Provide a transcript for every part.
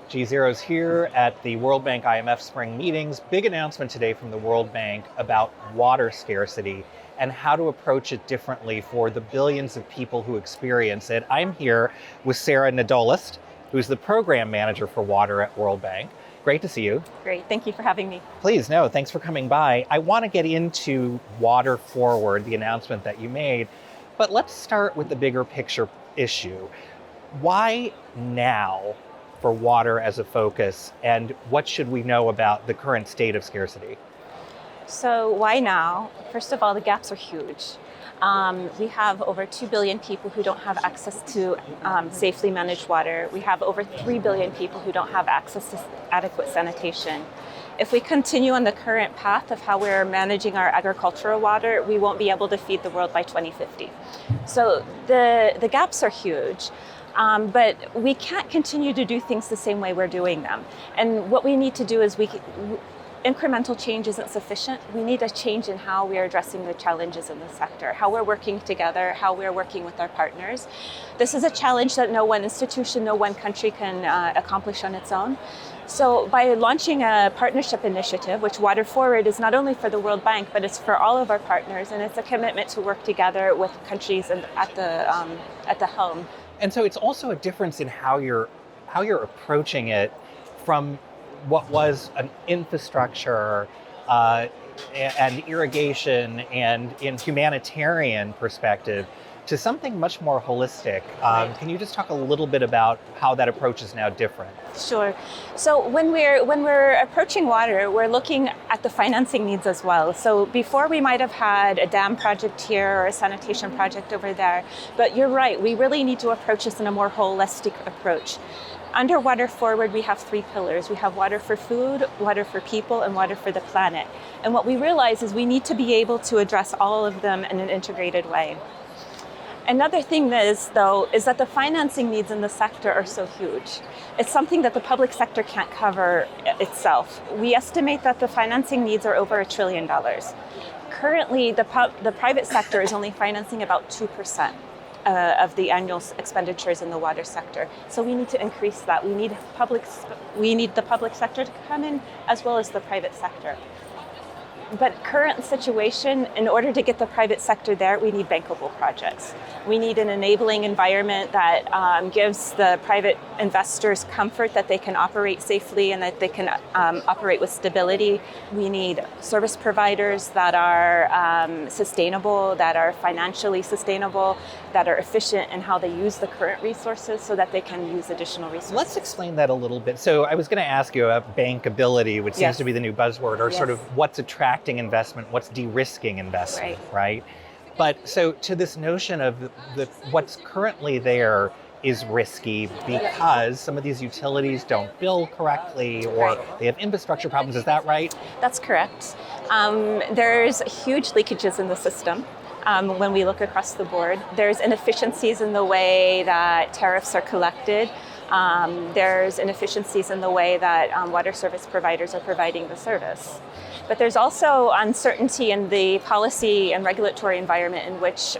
GZERO is here at the World Bank IMF Spring Meetings. Big announcement today from the World Bank about water scarcity and how to approach it differently for the billions of people who experience it. I'm here with Sarah Nedolast, who's the program manager for water at World Bank. Great to see you. Great, thank you for having me. Please, no, thanks for coming by. I want to get into Water Forward, the announcement that you made, but let's start with the bigger picture issue. Why now for water as a focus, and what should we know about the current state of scarcity? So why now? First of all, the gaps are huge. We have over 2 billion people who don't have access to safely managed water. We have over 3 billion people who don't have access to adequate sanitation. If we continue on the current path of how we're managing our agricultural water, we won't be able to feed the world by 2050. So the gaps are huge. But we can't continue to do things the same way we're doing them. And what we need to do is incremental change isn't sufficient. We need a change in how we are addressing the challenges in the sector, how we're working together, how we're working with our partners. This is a challenge that no one institution, no one country can accomplish on its own. So by launching a partnership initiative, which Water Forward is not only for the World Bank, but it's for all of our partners, and it's a commitment to work together with countries at the helm. And so it's also a difference in how you're approaching it from what was an infrastructure and irrigation and in humanitarian perspective to something much more holistic. Right. Can you just talk a little bit about how that approach is now different? Sure. So when we're approaching water, we're looking at the financing needs as well. So before we might have had a dam project here or a sanitation project over there, but you're right, we really need to approach this in a more holistic approach. Under Water Forward, we have 3 pillars. We have water for food, water for people, and water for the planet. And what we realize is we need to be able to address all of them in an integrated way. Another thing is that the financing needs in the sector are so huge. It's something that the public sector can't cover itself. We estimate that the financing needs are over $1 trillion. Currently, the private sector is only financing about 2% of the annual expenditures in the water sector. So we need to increase that. We need the public sector to come in as well as the private sector. But current situation, in order to get the private sector there, we need bankable projects. We need an enabling environment that gives the private investors comfort that they can operate safely and that they can operate with stability. We need service providers that are sustainable, that are financially sustainable, that are efficient in how they use the current resources so that they can use additional resources. Let's explain that a little bit. So I was going to ask you about bankability, which seems to be the new buzzword, or sort of what's attracting investment, what's de-risking investment, right? But so to this notion of what's currently there is risky because some of these utilities don't bill correctly or they have infrastructure problems. Is that right? That's correct. There's huge leakages in the system. When we look across the board, there's inefficiencies in the way that tariffs are collected. There's inefficiencies in the way that water service providers are providing the service. But there's also uncertainty in the policy and regulatory environment in which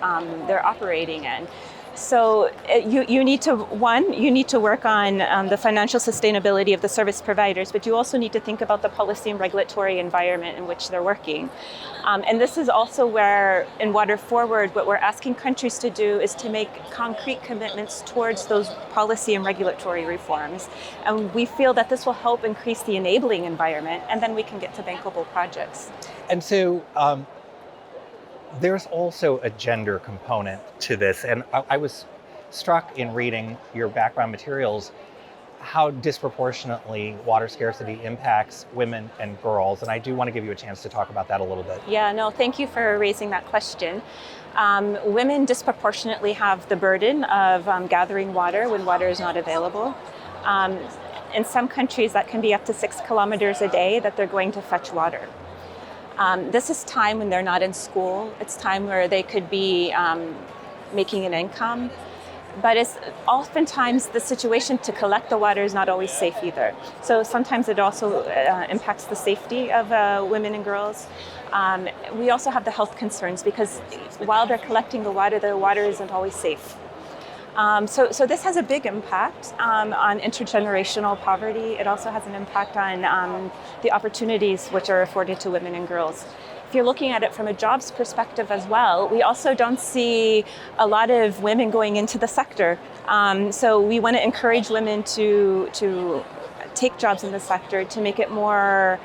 they're operating in. So you need to work on the financial sustainability of the service providers, but you also need to think about the policy and regulatory environment in which they're working. And this is also where, in Water Forward, what we're asking countries to do is to make concrete commitments towards those policy and regulatory reforms. And we feel that this will help increase the enabling environment, and then we can get to bankable projects. And so, there's also a gender component to this, and I was struck in reading your background materials how disproportionately water scarcity impacts women and girls, and I do want to give you a chance to talk about that a little bit. Yeah, no, thank you for raising that question. Women disproportionately have the burden of gathering water when water is not available. In some countries, that can be up to 6 kilometers a day that they're going to fetch water. This is time when they're not in school. It's time where they could be making an income. But it's oftentimes the situation to collect the water is not always safe either. So sometimes it also impacts the safety of women and girls. We also have the health concerns because while they're collecting the water isn't always safe. So this has a big impact on intergenerational poverty. It also has an impact on the opportunities which are afforded to women and girls. If you're looking at it from a jobs perspective as well, we also don't see a lot of women going into the sector. So we want to encourage women to take jobs in the sector, to make it more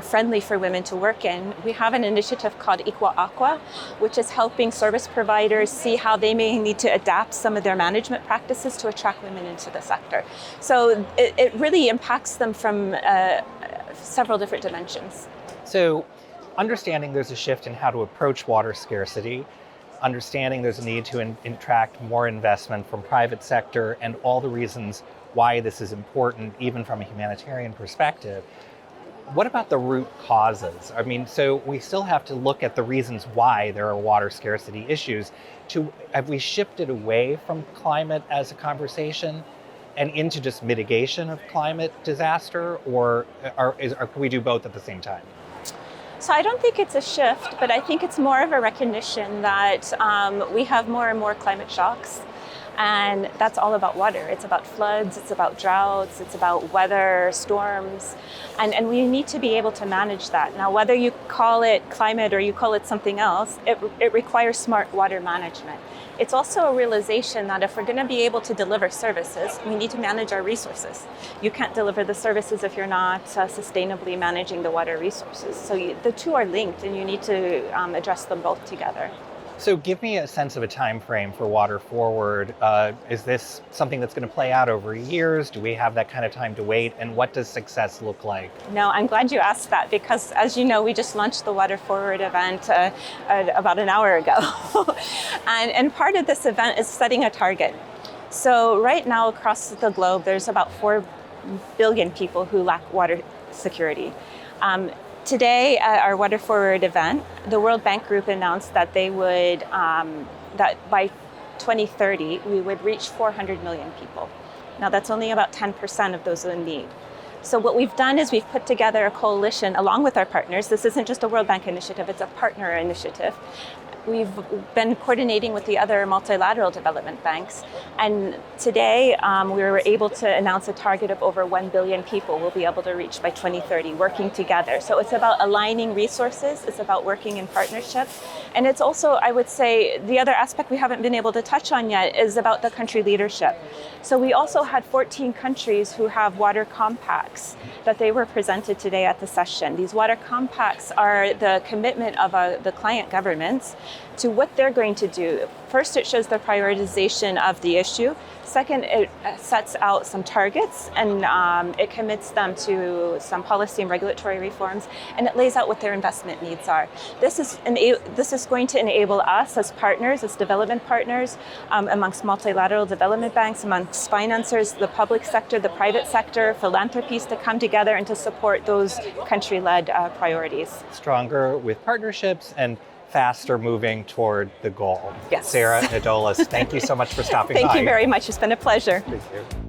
friendly for women to work in. We have an initiative called Equa Aqua, which is helping service providers see how they may need to adapt some of their management practices to attract women into the sector. So it really impacts them from several different dimensions. So understanding there's a shift in how to approach water scarcity, understanding there's a need to attract more investment from private sector, and all the reasons why this is important, even from a humanitarian perspective. What about the root causes? I mean, so we still have to look at the reasons why there are water scarcity issues. Have we shifted away from climate as a conversation and into just mitigation of climate disaster, or can we do both at the same time? So I don't think it's a shift, but I think it's more of a recognition that we have more and more climate shocks. And that's all about water. It's about floods, it's about droughts, it's about weather, storms, and we need to be able to manage that. Now, whether you call it climate or you call it something else, it requires smart water management. It's also a realization that if we're going to be able to deliver services, we need to manage our resources. You can't deliver the services if you're not sustainably managing the water resources. So the two are linked, and you need to address them both together. So give me a sense of a time frame for Water Forward. Is this something that's going to play out over years? Do we have that kind of time to wait? And what does success look like? No, I'm glad you asked that, because as you know, we just launched the Water Forward event about an hour ago. and part of this event is setting a target. So right now across the globe, there's about 4 billion people who lack water security. Today at our Water Forward event, the World Bank Group announced that they would, that by 2030, we would reach 400 million people. Now that's only about 10% of those in need. So what we've done is we've put together a coalition along with our partners. This isn't just a World Bank initiative, it's a partner initiative. We've been coordinating with the other multilateral development banks. And today we were able to announce a target of over 1 billion people we'll be able to reach by 2030, working together. So it's about aligning resources, it's about working in partnership. And it's also, I would say, the other aspect we haven't been able to touch on yet is about the country leadership. So we also had 14 countries who have water compacts that they were presented today at the session. These water compacts are the commitment of the client governments to what they're going to do. First, it shows the prioritization of the issue. Second, it sets out some targets, and it commits them to some policy and regulatory reforms, and it lays out what their investment needs are. This is going to enable us as partners, as development partners, amongst multilateral development banks, amongst financiers, the public sector, the private sector, philanthropies, to come together and to support those country-led priorities. Stronger with partnerships and faster moving toward the goal. Yes. Sarah Nedolast, thank you so much for stopping by. Thank you very much. It's been a pleasure. Thank you.